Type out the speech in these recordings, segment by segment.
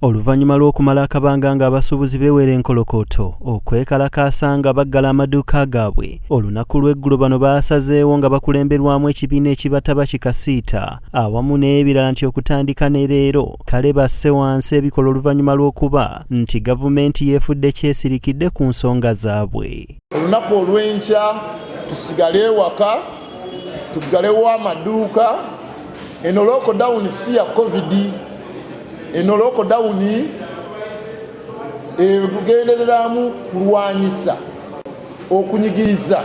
Oluvannyuma lw'okumala akabanga ng'abasuubuzi beewera enkolokooto okwekalakaasa nga baggala amaduuka gaabwe, olunaku lw'eggulo bano baasazeewo nga bakulemberwamu ekibiina ekibataba kikasiita awamu n'ebirala nti okutandika ne leero kale basse wansi ebikola oluvannyuma lw'okuba nti gavumenti yeefudde kyesirikidde ku nsonga zaabwe. Olunaku olw'enkya tusigale ewaka, tuggalewo amaduuka. Eno lockdown si ya COVID. Eno lockdown egendereramu kulwanyisa okunyigiriza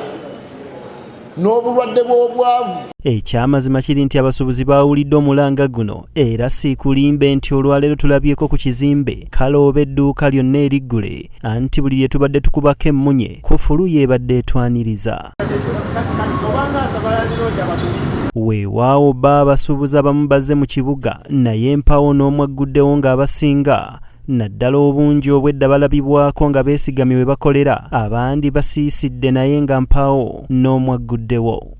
n'obulwadde bw'obwavu. Ekyamazima kiri nti abasuubuzi baawulidde omulanga guno era si kulimbe nti olwaleero tulabyeko ku kizimbe kalooba edduuka lyonna eriggule anti buli lye tubadde tukubako emmunye kufulu yeebadde etwaniriza. Weewaawo bba abasuubuzi abamu bazze mu kibuga naye empawo n'omu agguddewo ng'abasinga naddala obungi obwedda balabibwako nga beesigamye we bakolera, abandi basiisidde naye nga mpawo n'omu agguddewo.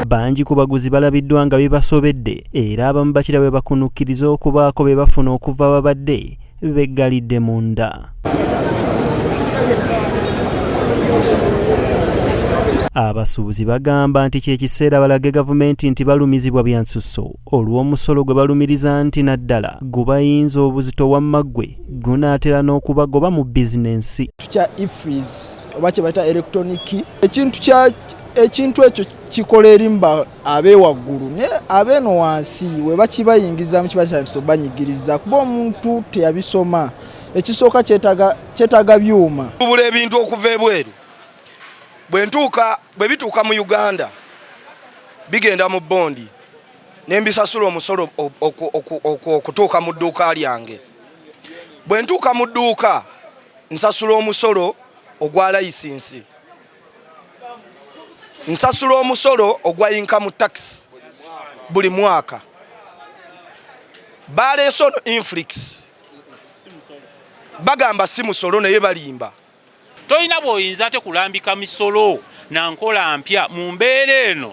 Bangi ku baguzi balabiddwa nga bibasobedde era abamu bakira bwe bakunukkiriza okubaako be bafuna okuva babadde beggalidde munda. Abasuubuzi bagamba nti kyekiseera balage gavumenti nti balumizibwa bya nsusso olw'omusolo gwe balumiriza nti naddala gubayinza obuzito wamma ggwe gunaatera n'okubagoba mu bizinensi. Tukya e-freeze oba kye bayita electronic ekintu ekyo kikola erimba abeewaggulu ne abeeno wansi we bakibayingiza mu kiba kya banyigiriza kuba omuntu teyabisoma. Ekisooka kyetaaga byuma. Tubula ebintu okuva ebweru. Bwe bituuka mu Uganda bigenda mu bondi nembisasula omusolo okutuuka mu dduuka lyange. Bwe ntuuka mu dduuka nsasula omusolo ogwa layisinsi, nsasula omusolo ogwa income tax buli mwaka. Baleese ono inflix bagamba si musolo naye balimba. Toyina bw'oyinza ate kulambika misolo na nkola mpya mu mbeera eno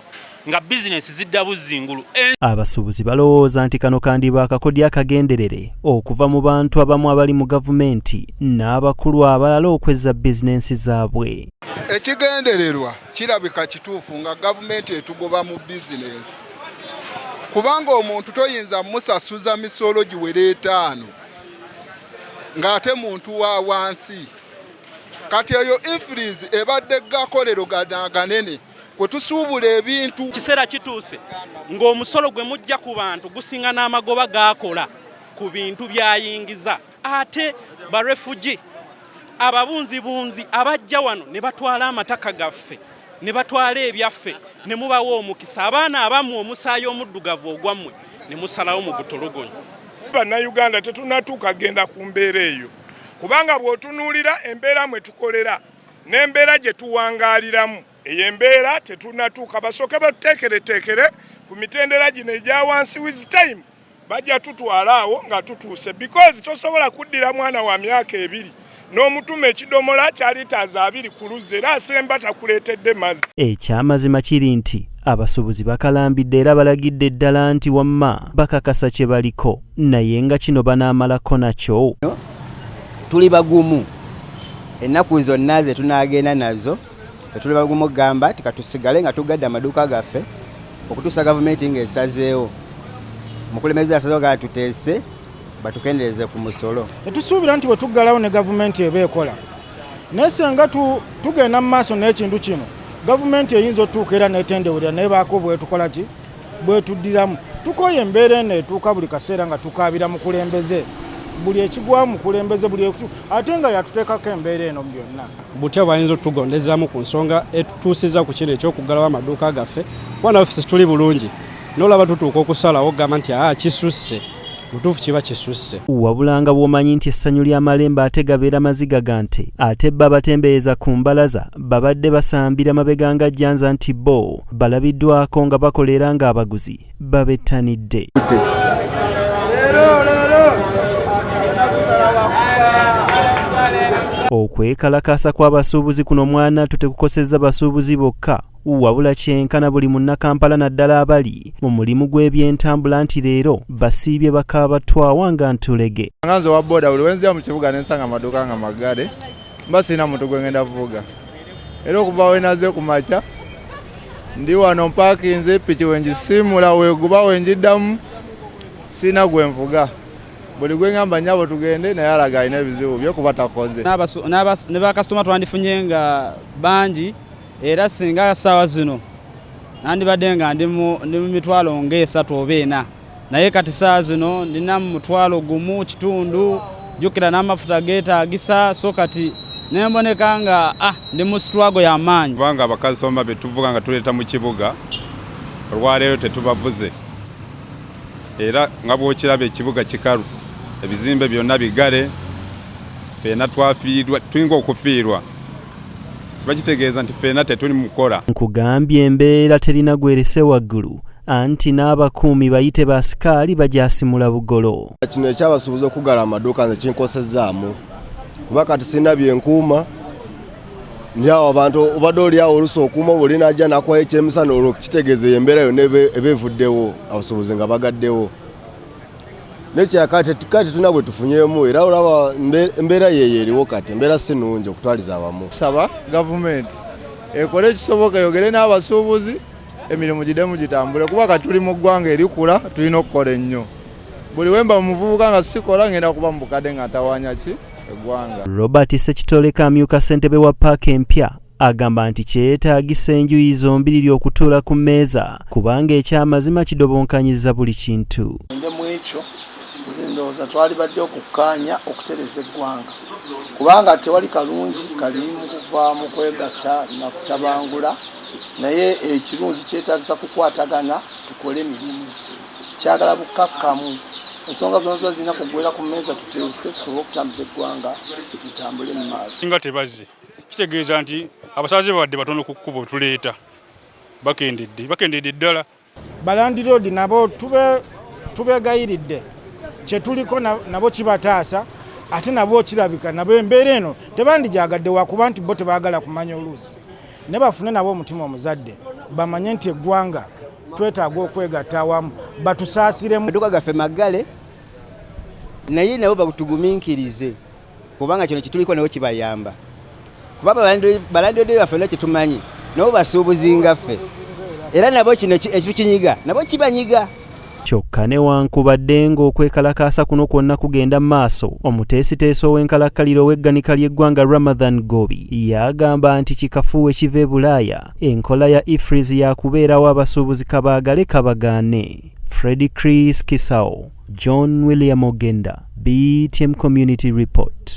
nga bizinesi zidda buzingulu. Abasuubuzi balowooza nti kano kandiba akakodyo akagenderere okuva mu bantu abamu abali mu gavumenti n'abakulu abalala okwezza bizinensi zaabwe. Ekigendererwa kirabika kituufu nga gavumenti etugoba mu bizinensi, kubanga omuntu toyinza musasuza misolo giwera 5 ng'ate muntu wa wansi. Kati eyo influence ebadde gakolero ganene kwe tusuubula ebintu. Kiseera kituuse ng'omusolo gwe mujja ku bantu gusinga n'amagoba gakola ku bintu byayingiza. Ate ba refugee ababunzibunzi abajja wano ne batwala amataka gaffe ne batwala ebyaffe ne mubawo omukisa. Abaana abamu omusaayi omuddugavu ogwammwe ne musalawo mu butologonyo. Bannayuganda tetunatuuka genda ku mbeera eyo. Kubanga bw'otunuulira embeera mwe tukolera n'embeera gye tuwangaaliramu eyo embeera tetunatuuka. Basooke batuteekereteekere ku mitendera gino egya wansi with time bajja tutwala awo nga tutuuse, because tosobola kuddira mwana wa myaka 2 n'omutuma ekidomola kya liiters 2 ku luzzi era asemba takuleetedde mazzi. Ekyamazima kiri nti abasuubuzi bakalambidde era balagidde ddala nti wamma bakakasa kye baliko naye nga kino banaamalako nakyo. Tuli bagumu ennaku zonna ze tunaagenda nazo, tuli bagumu gamba tikatusigale nga tugadde amaduuka gaffe okutuusa gavumenti ng'esazeewo. Mukulembeze asazeewo nga tuteese batukendeeze ku musolo. Tetusuubira nti bwe tuggalawo ne gavumenti eba ekola, naye senga tugenda mu maaso n'ekintu kino gavumenti eyinza otuuka era n'etendewulira naye baako bwe tukola ki bwe tuddiramu. Tukoye embeera eno etuuka buli kaseera nga tukaabira mukulembeze buli ekigwa mukulembeze buli ate nga yatuteekako embeera eno byonna. Butya bayinza otugondezaamu ku nsonga etutuusiza ku kino ekyokuggalawo amaduuka gaffe kuba naffe tuli bulungi n'olaba tutuuka okusalawo gamba nti kisusse mutuufu kiba kisusse. Wabula nga bw'omanyi nti essanyu ly'amalembe ate gabeera maziga ga nte ate bba batembeeza ku mbalaza babadde basambira mabega nga jjanza nti bo balabiddwako nga bakolera ng'abaguzi babettanidde. okwekalakasa kw'abasuubuzi kuno mwana tutekukosezza basuubuzi bokka wabula kyenkana buli munnakampala naddala abali mu mulimu gw'ebyentambula nti leero basiibye bakaabatwawa nga ntulege. Nganze wa boda buli wenzija mu kibuga nensanga amaduuka nga magale mba sirina muntu gwe ngenda kuvuga era okuva wenaze ku makya ndi wano mpaakinze piki wengisimula weguba wengiddamu sirina gwe nvuga buli gwe ngamba nnyabo tugende naye alaga alina ebizibu byekuba takoze ne bakasitoma twandifunye nga bangi era singa ssaawa zino nandibadde nga ndi mu mitwalo ng'esatu oba ena naye kati ssaawa zino ndina mu mutwalo gumu kitundu jjukira n'amafuta geetaagisa so kati nemboneka nga ndi mu sitwago y'amaanyi kubanga abakasitoma be tuvuga nga tuleeta mu kibuga olwaleero tetubavuze era nga bw'okiraba ekibuga kikalu ebizimbe byonna bigale ffeena twafiirwa tulinga okufiirwa bakitegeeza nti ffeena tetuli mu kukola. Nkugambye embeera terina gwerese waggulu anti n'abakuumi bayite basikaali bajasimula bugolo. Kino ekyabasuubuza okugala amaduuka nze kinkosezaamu kuba kati sirina byenkuuma ndi awo abantu obadde oli awo oluusi okuuma buli najja nakuwayo ekyemisana olwo kitegeeza embeera yonna eba evuddewo abasuubuzi nga bagaddewo nekyakati tuna bwe tufunyeemu era olaba embeera yeeyo eriwo kati embeera si nnungi okutwaliza awamu. Tusaba gavumenti ekole ekisoboka yogere n'abasuubuzi emirimu giddemu gitambule kuba kati tuli mu ggwanga erikula tulina okukola ennyo buli wemba muvubuka nga sikola ngenda kuba mu bukadde nga atawaanya ki eggwanga. Robert Sekitole kamyuka ssentebe wa paaka empya agamba nti kyetaagisa enjuyi zombiriri okutuula ku mmeeza kubanga ekyamazima kidobonkanyiza buli kintu. Mu ekyo nze ndowooza twali badde okukkaanya okutereza eggwanga kubanga tewali kalungi kali mu kuva mu kwegatta na kutabangula naye ekirungi kyetaagisa kukwatagana tukole emirimu kyagala bukkakkamu ensonga zonzo zirina kugwera ku mmeeza tuteese tusobole okutambuza eggwanga litambule mu maaso. Singa tebazze kitegeeza nti abasaze badde batono ku kkubo tuleeta bakendedde ddala. Balandi Road nabo tubegayiridde kyetuliko nabo kibataasa ate nabo kirabika nabo embeera eno tebandijagadde wakuba nti bo tebaagala kumanya oluusi ne bafune nabo omutima omuzadde bamanye nti eggwanga twetaaga okwegatta awamu batusaasire amaduuka gaffe magale naye nabo batugumiikirize kubanga kino kituliko nabo kibayamba kuba balandirodde baffe nno kyetumanyi nabo basuubuzi ngaffe era nabo kino ekitukinyiga nabo kibanyiga. Kyokka newankubadde ng'okwekalakaasa kuno kwonna kugenda maaso omuteesiteesi ow'enkalakkaliro w'egganika ly'eggwanga Ramadhan Gobi yagamba nti kikafuuwe kiva e Bulaaya enkola ya IFRIZ yakubeerawo abasuubuzi kabaagale kabagaane. Freddy Chris Kisao, John William Ogenda, BTM Community Report.